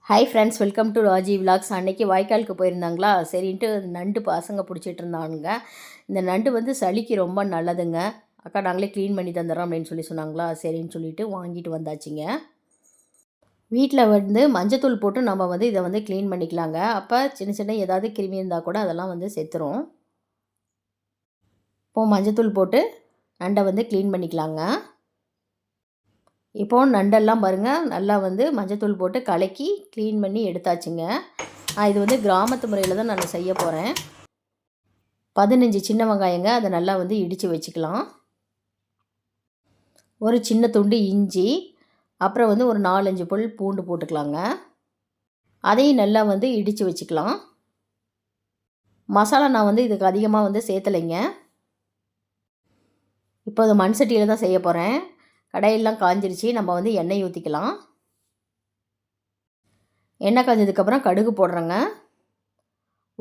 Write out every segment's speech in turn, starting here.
Hi friends, welcome to Raji vlogs. அன்றைக்கி வாய்க்காலுக்கு போயிருந்தாங்களா, சரின்ட்டு நண்டு பசங்க பிடிச்சிட்டு இருந்தானுங்க. இந்த நண்டு வந்து சளிக்கு ரொம்ப நல்லதுங்க. அக்கா நாங்களே க்ளீன் பண்ணி தந்துடுறோம் அப்படின்னு சொன்னாங்களா, சரின்னு சொல்லிட்டு வாங்கிட்டு வந்தாச்சுங்க. வீட்டில் வந்து மஞ்சத்தூள் போட்டு நம்ம வந்து இதை வந்து க்ளீன் பண்ணிக்கலாங்க. அப்போ சின்ன சின்ன ஏதாவது கிருமி இருந்தால் கூட அதெல்லாம் வந்து செத்துரும். இப்போது மஞ்சத்தூள் போட்டு நண்டை வந்து க்ளீன் பண்ணிக்கலாங்க. இப்போது நண்டெல்லாம் பாருங்கள், நல்லா வந்து மஞ்சத்தூள் போட்டு கலக்கி க்ளீன் பண்ணி எடுத்தாச்சுங்க. இது வந்து கிராமத்து முறையில் தான் நான் செய்ய போகிறேன். 15 சின்ன வெங்காயங்க, அதை நல்லா வந்து இடித்து வச்சுக்கலாம். ஒரு சின்ன துண்டு இஞ்சி, அப்புறம் வந்து ஒரு 4-5 பல் பூண்டு போட்டுக்கலாங்க. அதையும் நல்லா வந்து இடித்து வச்சுக்கலாம். மசாலா நான் வந்து இதுக்கு அதிகமாக வந்து சேர்த்தலைங்க. இப்போ அது மண் சட்டியில் தான் செய்ய போகிறேன். கடாயெல்லாம் காஞ்சிருச்சு, நம்ம வந்து எண்ணெய் ஊற்றிக்கலாம். எண்ணெய் காஞ்சதுக்கப்புறம் கடுகு போடுறோங்க,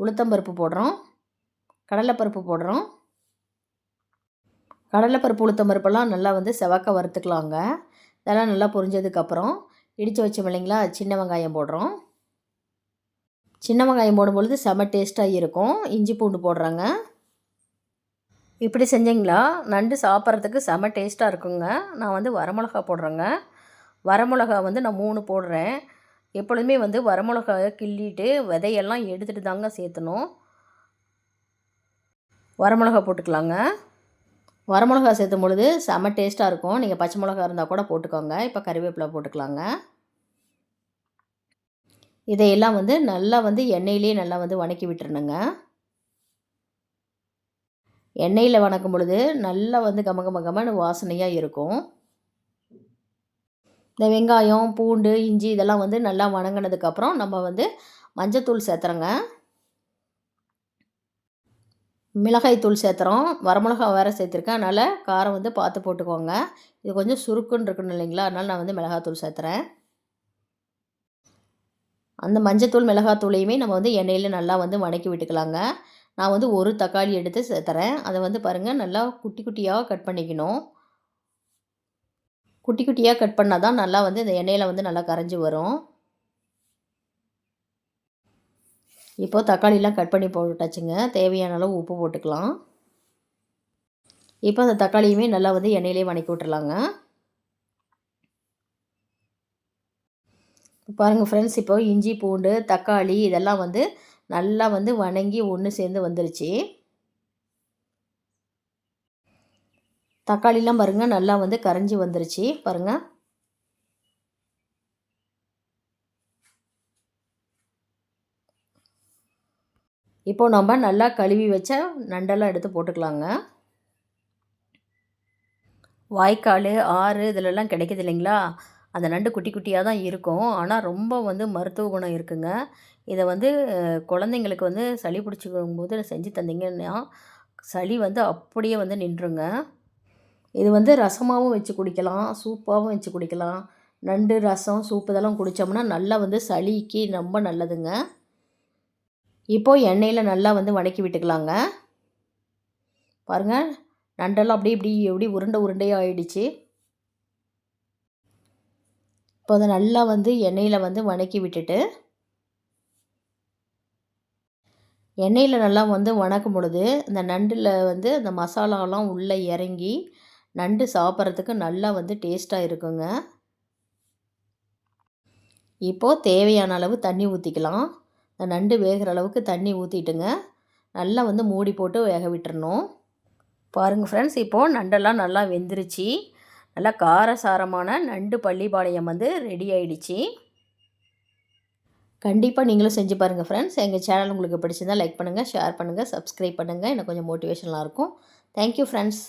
உளுத்தம்பருப்பு போடுறோம், கடலைப்பருப்பு போடுறோம். கடலைப்பருப்பு உளுத்தம்பருப்பெல்லாம் நல்லா வந்து செவக்க வறுத்துக்கலாங்க. இதெல்லாம் நல்லா பொரிஞ்சதுக்கப்புறம் இடித்து வச்சோம் இல்லைங்களா, சின்ன வெங்காயம் போடுறோம். சின்ன வெங்காயம் போடும்பொழுது செம டேஸ்ட்டாக இருக்கும். இஞ்சி பூண்டு போடுறாங்க. இப்படி செஞ்சிங்களா நண்டு சாப்பிட்றதுக்கு செம டேஸ்ட்டாக இருக்குங்க. நான் வந்து வரமிளகா போடுறேங்க. வரமிளகா வந்து நான் 3 போடுறேன். எப்பொழுதுமே வந்து வரமிளகாயை கிள்ளிட்டு விதையெல்லாம் எடுத்துகிட்டு தாங்க சேர்த்தணும். வரமிளகா போட்டுக்கலாங்க. வரமிளகா சேர்த்தும் பொழுது செம டேஸ்ட்டாக இருக்கும். நீங்கள் பச்சை மிளகா இருந்தால் கூட போட்டுக்கோங்க. இப்போ கறிவேப்பிலை போட்டுக்கலாங்க. இதையெல்லாம் வந்து நல்லா வந்து எண்ணெயிலே நல்லா வந்து வதக்கி விட்டுறணுங்க. எண்ணெயில் வதக்கும் பொழுது நல்லா வந்து கமகமன்னு வாசனையாக இருக்கும். இந்த வெங்காயம், பூண்டு, இஞ்சி இதெல்லாம் வந்து நல்லா வதங்கினதுக்கப்புறம் நம்ம வந்து மஞ்சத்தூள் சேர்த்துறோங்க. மிளகாய் தூள் சேர்த்துறோம். வரமிளகா வேறு சேர்த்துருக்கேன், அதனால் காரம் வந்து பார்த்து போட்டுக்கோங்க. இது கொஞ்சம் சுருக்குன்னு இருக்கணும் இல்லைங்களா, அதனால் நான் வந்து மிளகாத்தூள் சேர்த்துறேன். அந்த மஞ்சத்தூள் மிளகாத்தூளையுமே நம்ம வந்து எண்ணெயில் நல்லா வந்து வதக்கி விட்டுக்கலாங்க. நான் வந்து ஒரு தக்காளி எடுத்து சேர்த்துறேன். அதை வந்து பாருங்கள், நல்லா குட்டி குட்டியாக கட் பண்ணிக்கணும். குட்டி குட்டியாக கட் பண்ணால் தான் நல்லா வந்து இந்த எண்ணெயில் வந்து நல்லா கரைஞ்சி வரும். இப்போது தக்காளிலாம் கட் பண்ணி போட்டாச்சுங்க. தேவையான அளவு உப்பு போட்டுக்கலாம். இப்போ அந்த தக்காளியுமே நல்லா வந்து எண்ணெயிலே வதக்கி விட்டுறலாங்க. பாருங்கள் ஃப்ரெண்ட்ஸ், இப்போ இஞ்சி பூண்டு தக்காளி இதெல்லாம் வந்து நல்லா வந்து வதங்கி ஒன்று சேர்ந்து வந்துருச்சு. தக்காளிலாம் பாருங்கள் நல்லா வந்து கரைஞ்சி வந்துருச்சு பாருங்கள். இப்போது நம்ம நல்லா கழுவி வச்ச நண்டெல்லாம் எடுத்து போட்டுக்கலாங்க. வாய்க்கால், ஆறு இதிலெல்லாம் கிடைக்கிது இல்லைங்களா, அந்த நண்டு குட்டி குட்டியாக தான் இருக்கும். ஆனால் ரொம்ப வந்து மருத்துவ குணம் இருக்குங்க. இதை வந்து குழந்தைங்களுக்கு வந்து சளி பிடிச்சிக்கும்போது செஞ்சு தந்தீங்கன்னா சளி வந்து அப்படியே வந்து நின்றுங்க. இது வந்து ரசமாகவும் வச்சு குடிக்கலாம், சூப்பாகவும் வச்சு குடிக்கலாம். நண்டு ரசம், சூப்பு இதெல்லாம் குடித்தோம்னா நல்லா வந்து சளிக்கு ரொம்ப நல்லதுங்க. இப்போது எண்ணெயில் நல்லா வந்து வதக்கி விட்டுக்கலாங்க. பாருங்கள், நண்டெல்லாம் எப்படி உருண்டையாக ஆயிடுச்சு. இப்போ அதை நல்லா வந்து எண்ணெயில் வந்து வதக்கி விட்டுட்டு, எண்ணெயில் நல்லா வந்து வதக்கும் பொழுது இந்த நண்டில் வந்து அந்த மசாலாலாம் உள்ளே இறங்கி நண்டு சாப்பிட்றதுக்கு நல்லா வந்து டேஸ்ட்டாக இருக்குங்க. இப்போது தேவையான அளவு தண்ணி ஊற்றிக்கலாம். இந்த நண்டு வேகிற அளவுக்கு தண்ணி ஊற்றிட்டுங்க நல்லா வந்து மூடி போட்டு வேக விட்டுறணும். பாருங்கள் ஃப்ரெண்ட்ஸ், இப்போது நண்டெல்லாம் நல்லா வெந்துருச்சு. நல்லா காரசாரமான நண்டு பள்ளிப்பாளையம் வந்து ரெடி ஆகிடுச்சு. கண்டிப்பாக நீங்களும் செஞ்சு பாருங்கள் ஃப்ரெண்ட்ஸ். எங்கள் சேனல் உங்களுக்கு பிடிச்சிருந்தால் லைக் பண்ணுங்கள், ஷேர் பண்ணுங்கள், சப்ஸ்கிரைப் பண்ணுங்கள். எனக்கு கொஞ்சம் மோட்டிவேஷனலாக இருக்கும். Thank you friends.